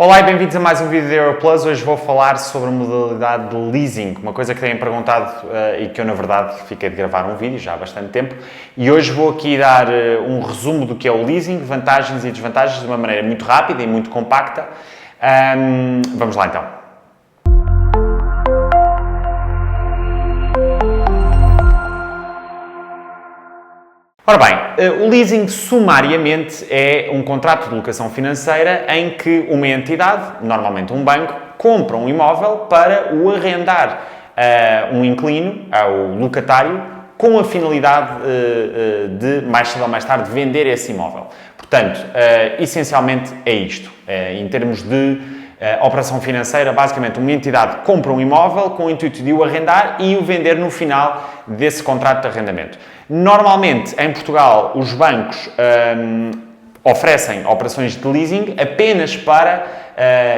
Olá e bem-vindos a mais um vídeo da Europlus. Hoje vou falar sobre a modalidade de leasing, uma coisa que têm perguntado e que eu, na verdade, fiquei de gravar um vídeo já há bastante tempo. E hoje vou aqui dar um resumo do que é o leasing, vantagens e desvantagens de uma maneira muito rápida e muito compacta. Vamos lá então. Ora bem, o leasing sumariamente é um contrato de locação financeira em que uma entidade, normalmente um banco, compra um imóvel para o arrendar a um inquilino, ao locatário, com a finalidade de, mais cedo ou mais tarde, vender esse imóvel. Portanto, essencialmente é isto. Em termos de operação financeira, basicamente uma entidade compra um imóvel com o intuito de o arrendar e o vender no final desse contrato de arrendamento. Normalmente, em Portugal, os bancos oferecem operações de leasing apenas para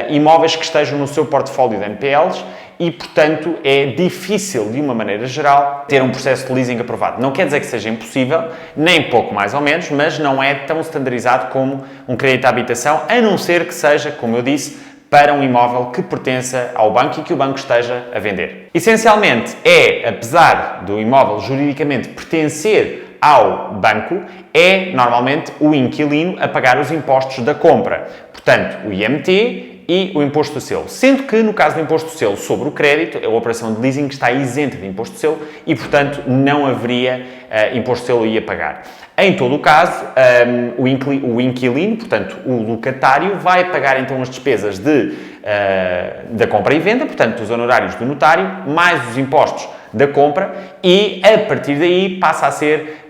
imóveis que estejam no seu portfólio de NPLs e, portanto, é difícil, de uma maneira geral, ter um processo de leasing aprovado. Não quer dizer que seja impossível, nem pouco mais ou menos, mas não é tão standardizado como um crédito à habitação, a não ser que seja, como eu disse, para um imóvel que pertença ao banco e que o banco esteja a vender. Essencialmente, apesar do imóvel juridicamente pertencer ao banco, é normalmente o inquilino a pagar os impostos da compra. Portanto, o IMT e o imposto de selo. Sendo que, no caso do imposto de selo sobre o crédito, a operação de leasing está isenta de imposto de selo e, portanto, não haveria imposto de selo aí a pagar. Em todo o caso, o inquilino, portanto, o locatário, vai pagar então as despesas da compra e venda, portanto, os honorários do notário, mais os impostos da compra e, a partir daí, passa a ser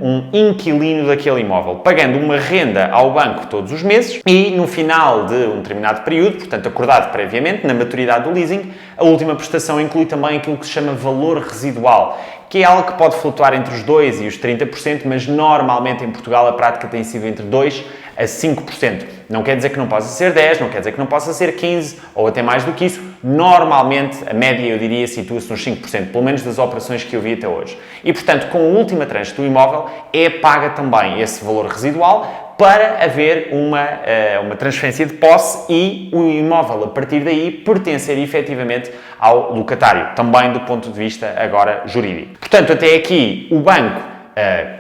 um inquilino daquele imóvel, pagando uma renda ao banco todos os meses e, no final de um determinado período, portanto, acordado previamente, na maturidade do leasing, a última prestação inclui também aquilo que se chama valor residual, que é algo que pode flutuar entre os 2% e os 30%, mas normalmente em Portugal a prática tem sido entre 2% a 5%. Não quer dizer que não possa ser 10%, não quer dizer que não possa ser 15% ou até mais do que isso. Normalmente, a média, eu diria, situa-se nos 5%, pelo menos das operações que eu vi até hoje. E, portanto, com a última tranche do imóvel, é paga também esse valor residual para haver uma transferência de posse e o imóvel, a partir daí, pertencer efetivamente ao locatário, também do ponto de vista agora jurídico. Portanto, até aqui, o banco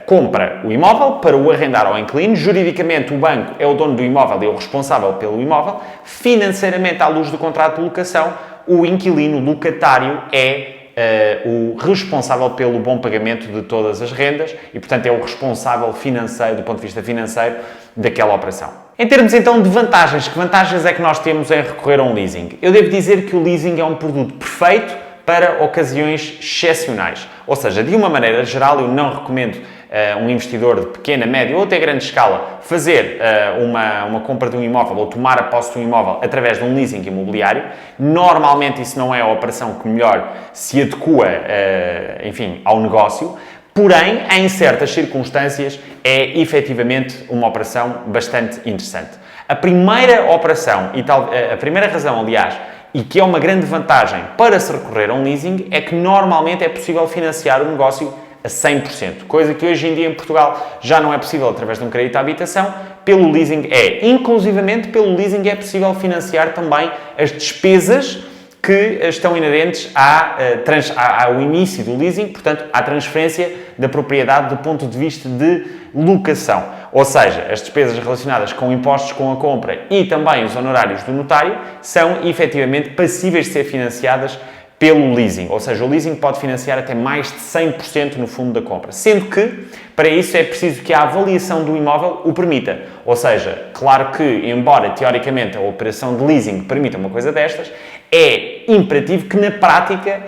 compra o imóvel para o arrendar ao inquilino. Juridicamente, o banco é o dono do imóvel e é o responsável pelo imóvel. Financeiramente, à luz do contrato de locação, o inquilino, o locatário, é o responsável pelo bom pagamento de todas as rendas e, portanto, é o responsável financeiro, do ponto de vista financeiro, daquela operação. Em termos, então, de vantagens, que vantagens é que nós temos em recorrer a um leasing? Eu devo dizer que o leasing é um produto perfeito para ocasiões excepcionais. Ou seja, de uma maneira geral, eu não recomendo um investidor de pequena, média ou até grande escala fazer uma compra de um imóvel ou tomar a posse de um imóvel através de um leasing imobiliário. Normalmente isso não é a operação que melhor se adequa, enfim, ao negócio. Porém, em certas circunstâncias, é efetivamente uma operação bastante interessante. A primeira operação, a primeira razão, aliás, e que é uma grande vantagem para se recorrer a um leasing, é que normalmente é possível financiar o negócio a 100%, coisa que hoje em dia em Portugal já não é possível através de um crédito à habitação. Pelo leasing inclusivamente pelo leasing é possível financiar também as despesas que estão inerentes ao início do leasing, portanto, à transferência da propriedade do ponto de vista de locação. Ou seja, as despesas relacionadas com impostos com a compra e também os honorários do notário são efetivamente passíveis de ser financiadas pelo leasing. Ou seja, o leasing pode financiar até mais de 100% no fundo da compra. Sendo que, para isso, é preciso que a avaliação do imóvel o permita. Ou seja, claro que, embora teoricamente a operação de leasing permita uma coisa destas, é imperativo que na prática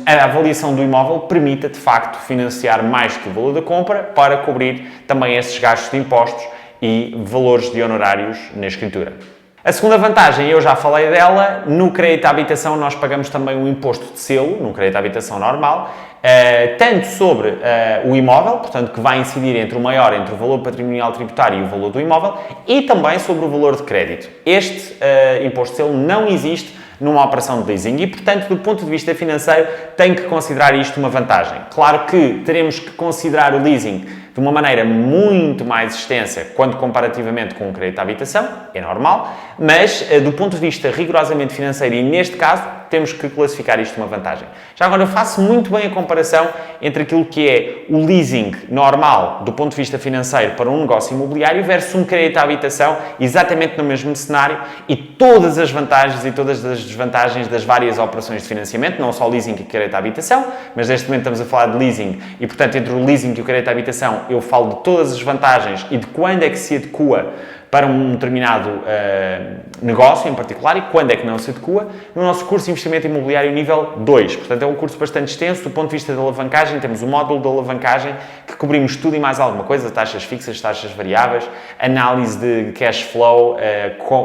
a avaliação do imóvel permita de facto financiar mais que o valor da compra para cobrir também esses gastos de impostos e valores de honorários na escritura. A segunda vantagem, eu já falei dela, no crédito à habitação nós pagamos também um imposto de selo, no crédito à habitação normal, tanto sobre o imóvel, portanto que vai incidir entre o valor patrimonial tributário e o valor do imóvel, e também sobre o valor de crédito. Este imposto de selo não existe numa operação de leasing e, portanto, do ponto de vista financeiro, tem que considerar isto uma vantagem. Claro que teremos que considerar o leasing de uma maneira muito mais extensa quando comparativamente com um crédito à habitação, é normal, mas do ponto de vista rigorosamente financeiro e neste caso, temos que classificar isto uma vantagem. Já agora eu faço muito bem a comparação entre aquilo que é o leasing normal do ponto de vista financeiro para um negócio imobiliário versus um crédito à habitação, exatamente no mesmo cenário, e todas as vantagens e todas as desvantagens das várias operações de financiamento, não só leasing e crédito à habitação, mas neste momento estamos a falar de leasing e, portanto, entre o leasing e o crédito à habitação eu falo de todas as vantagens e de quando é que se adequa para um determinado negócio em particular e quando é que não se adequa, no nosso curso de Investimento Imobiliário nível 2. Portanto, é um curso bastante extenso do ponto de vista da alavancagem. Temos o módulo da alavancagem que cobrimos tudo e mais alguma coisa, taxas fixas, taxas variáveis, análise de cash flow,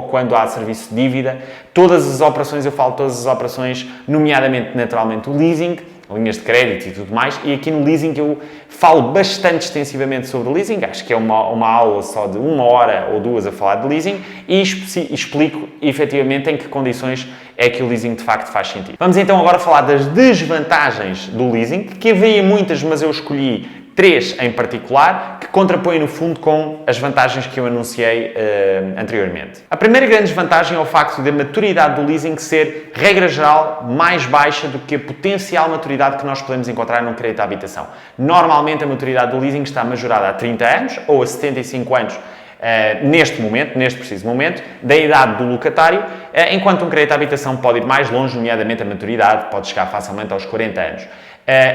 quando há serviço de dívida. Todas as operações, eu falo todas as operações, nomeadamente, naturalmente, o leasing, linhas de crédito e tudo mais, e aqui no leasing eu falo bastante extensivamente sobre leasing, acho que é uma aula só de 1 hora ou 2 a falar de leasing e explico efetivamente em que condições é que o leasing de facto faz sentido. Vamos então agora falar das desvantagens do leasing, que havia muitas, mas eu escolhi 3 em particular, que contrapõem no fundo com as vantagens que eu anunciei anteriormente. A primeira grande desvantagem é o facto da maturidade do leasing ser, regra geral, mais baixa do que a potencial maturidade que nós podemos encontrar num crédito à habitação. Normalmente a maturidade do leasing está majorada a 30 anos ou a 75 anos neste momento, neste preciso momento, da idade do locatário, enquanto um crédito à habitação pode ir mais longe, nomeadamente a maturidade, pode chegar facilmente aos 40 anos.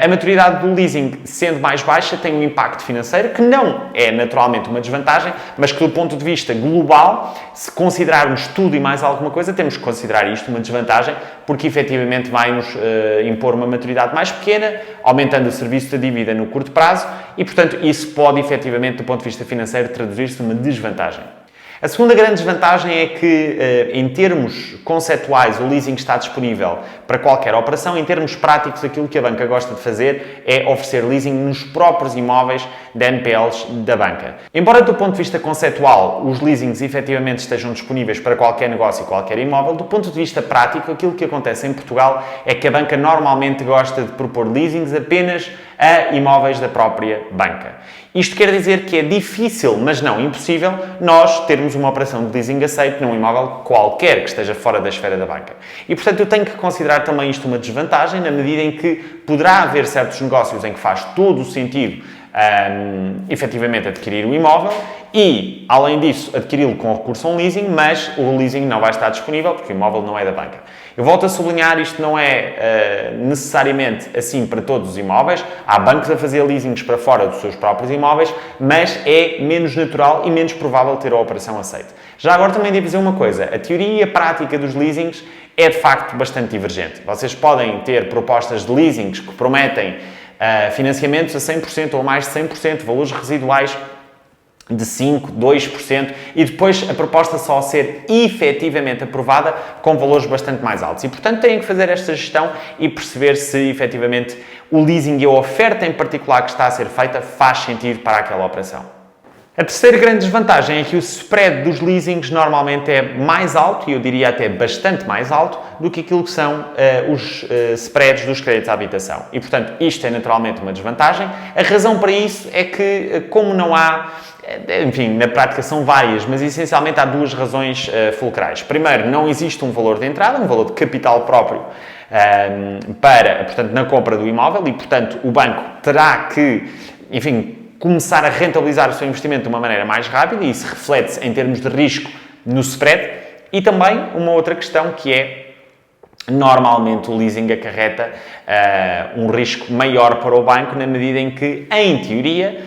A maturidade do leasing, sendo mais baixa, tem um impacto financeiro que não é naturalmente uma desvantagem, mas que do ponto de vista global, se considerarmos tudo e mais alguma coisa, temos que considerar isto uma desvantagem, porque efetivamente vai-nos impor uma maturidade mais pequena, aumentando o serviço de dívida no curto prazo e, portanto, isso pode efetivamente, do ponto de vista financeiro, traduzir-se numa desvantagem. A segunda grande desvantagem é que, em termos conceituais, o leasing está disponível para qualquer operação. Em termos práticos, aquilo que a banca gosta de fazer é oferecer leasing nos próprios imóveis de NPLs da banca. Embora, do ponto de vista conceitual, os leasings efetivamente estejam disponíveis para qualquer negócio e qualquer imóvel, do ponto de vista prático, aquilo que acontece em Portugal é que a banca normalmente gosta de propor leasings apenas a imóveis da própria banca. Isto quer dizer que é difícil, mas não impossível, nós termos uma operação de leasing aceito num imóvel qualquer que esteja fora da esfera da banca. E, portanto, eu tenho que considerar também isto uma desvantagem, na medida em que poderá haver certos negócios em que faz todo o sentido efetivamente adquirir o imóvel e, além disso, adquiri-lo com recurso a um leasing, mas o leasing não vai estar disponível porque o imóvel não é da banca. Eu volto a sublinhar, isto não é necessariamente assim para todos os imóveis. Há bancos a fazer leasings para fora dos seus próprios imóveis, mas é menos natural e menos provável ter a operação aceita. Já agora também devo dizer uma coisa, a teoria e a prática dos leasings é de facto bastante divergente. Vocês podem ter propostas de leasings que prometem financiamentos a 100% ou mais de 100%, valores residuais de 5%, 2% e depois a proposta só ser efetivamente aprovada com valores bastante mais altos. E, portanto, têm que fazer esta gestão e perceber se efetivamente o leasing e a oferta em particular que está a ser feita faz sentido para aquela operação. A terceira grande desvantagem é que o spread dos leasings normalmente é mais alto, e eu diria até bastante mais alto, do que aquilo que são os spreads dos créditos à habitação. E, portanto, isto é naturalmente uma desvantagem. A razão para isso é que, como não há, enfim, na prática são várias, mas essencialmente há 2 razões fulcrais. Primeiro, não existe um valor de entrada, um valor de capital próprio portanto, na compra do imóvel e, portanto, o banco terá que, enfim, começar a rentabilizar o seu investimento de uma maneira mais rápida e isso reflete-se em termos de risco no spread. E também uma outra questão que é, normalmente o leasing acarreta um risco maior para o banco na medida em que, em teoria,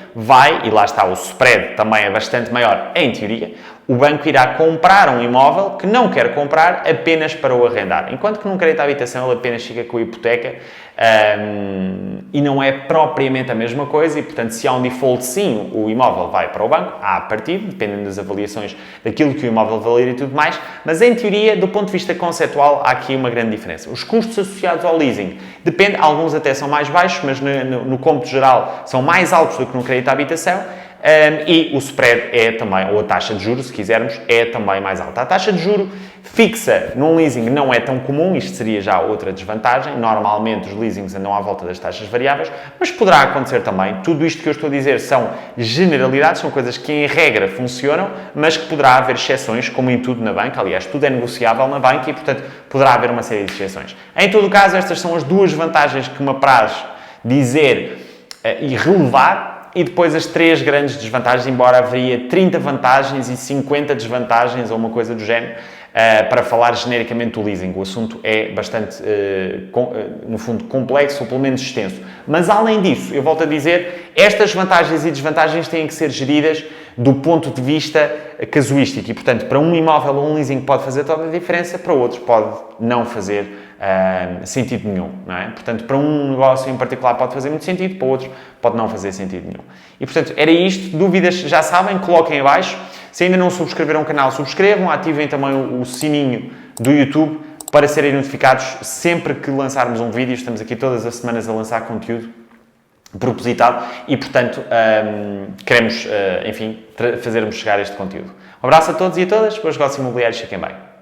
e lá está, o spread também é bastante maior, em teoria, o banco irá comprar um imóvel que não quer comprar apenas para o arrendar. Enquanto que num crédito à habitação ele apenas fica com a hipoteca e não é propriamente a mesma coisa e, portanto, se há um default, sim, o imóvel vai para o banco, a partir, dependendo das avaliações daquilo que o imóvel valer e tudo mais, mas em teoria, do ponto de vista conceitual, há aqui uma grande diferença. Os custos associados ao leasing, depende, alguns até são mais baixos, mas no cômputo geral são mais altos do que no crédito à habitação. e o spread é também, ou a taxa de juros, se quisermos, é também mais alta. A taxa de juro fixa num leasing não é tão comum, isto seria já outra desvantagem. Normalmente os leasings andam à volta das taxas variáveis, mas poderá acontecer também. Tudo isto que eu estou a dizer são generalidades, são coisas que em regra funcionam, mas que poderá haver exceções, como em tudo na banca. Aliás, tudo é negociável na banca e, portanto, poderá haver uma série de exceções. Em todo o caso, estas são as duas vantagens que me apraz dizer e relevar, e depois as 3 grandes desvantagens, embora haveria 30 vantagens e 50 desvantagens ou uma coisa do género, para falar genericamente do leasing. O assunto é bastante, no fundo, complexo ou pelo menos extenso. Mas além disso, eu volto a dizer, estas vantagens e desvantagens têm que ser geridas do ponto de vista casuístico e, portanto, para um imóvel ou um leasing pode fazer toda a diferença, para outros pode não fazer sentido nenhum, não é? Portanto, para um negócio em particular pode fazer muito sentido, para outros pode não fazer sentido nenhum. E, portanto, era isto. Dúvidas, já sabem, coloquem abaixo. Se ainda não subscreveram o canal, subscrevam, ativem também o sininho do YouTube para serem notificados sempre que lançarmos um vídeo. Estamos aqui todas as semanas a lançar conteúdo propositado e, portanto, queremos, enfim, fazer-vos chegar este conteúdo. Um abraço a todos e a todas. Bons negócios imobiliários. Fiquem bem.